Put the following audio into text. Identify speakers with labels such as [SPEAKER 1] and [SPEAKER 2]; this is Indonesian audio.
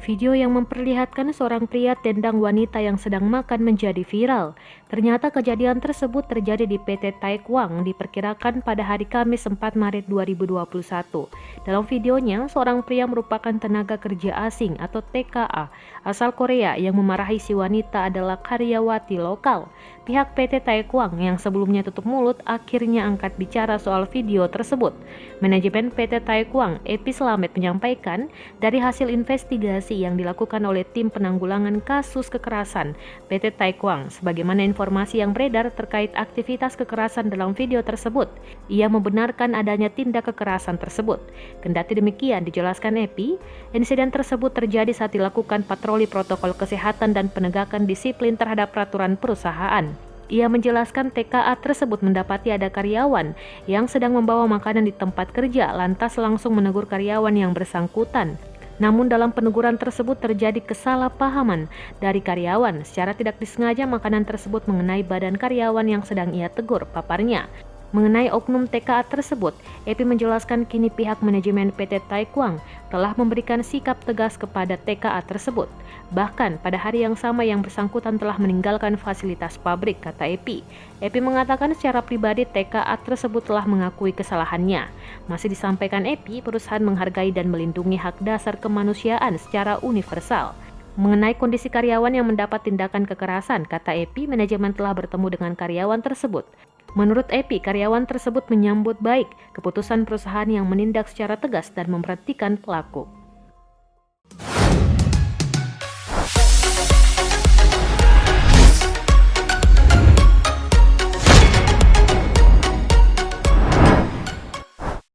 [SPEAKER 1] Video yang memperlihatkan seorang pria tendang wanita yang sedang makan menjadi viral. Ternyata kejadian tersebut terjadi di PT Taekwang diperkirakan pada hari Kamis 4 Maret 2021. Dalam videonya, seorang pria merupakan tenaga kerja asing atau TKA asal Korea yang memarahi si wanita adalah karyawati lokal. Pihak PT Taekwang yang sebelumnya tutup mulut akhirnya angkat bicara soal video tersebut. Manajemen PT Taekwang, Epi Slamet, menyampaikan dari hasil investigasi yang dilakukan oleh tim penanggulangan kasus kekerasan PT Taekwang, sebagaimana informasi yang beredar terkait aktivitas kekerasan dalam video tersebut, ia membenarkan adanya tindak kekerasan tersebut. Kendati demikian, dijelaskan Epi, insiden tersebut terjadi saat dilakukan patroli protokol kesehatan dan penegakan disiplin terhadap peraturan perusahaan. Ia menjelaskan TKA tersebut mendapati ada karyawan yang sedang membawa makanan di tempat kerja, lantas langsung menegur karyawan yang bersangkutan. Namun dalam peneguran tersebut terjadi kesalahpahaman dari karyawan. Secara tidak disengaja makanan tersebut mengenai badan karyawan yang sedang ia tegur, paparnya. Mengenai oknum TKA tersebut, Epi menjelaskan kini pihak manajemen PT Taekwang telah memberikan sikap tegas kepada TKA tersebut. Bahkan pada hari yang sama yang bersangkutan telah meninggalkan fasilitas pabrik, kata Epi. Epi mengatakan secara pribadi TKA tersebut telah mengakui kesalahannya. Masih disampaikan Epi, perusahaan menghargai dan melindungi hak dasar kemanusiaan secara universal. Mengenai kondisi karyawan yang mendapat tindakan kekerasan, kata Epi, manajemen telah bertemu dengan karyawan tersebut. Menurut Epi, karyawan tersebut menyambut baik keputusan perusahaan yang menindak secara tegas dan memberhentikan pelaku.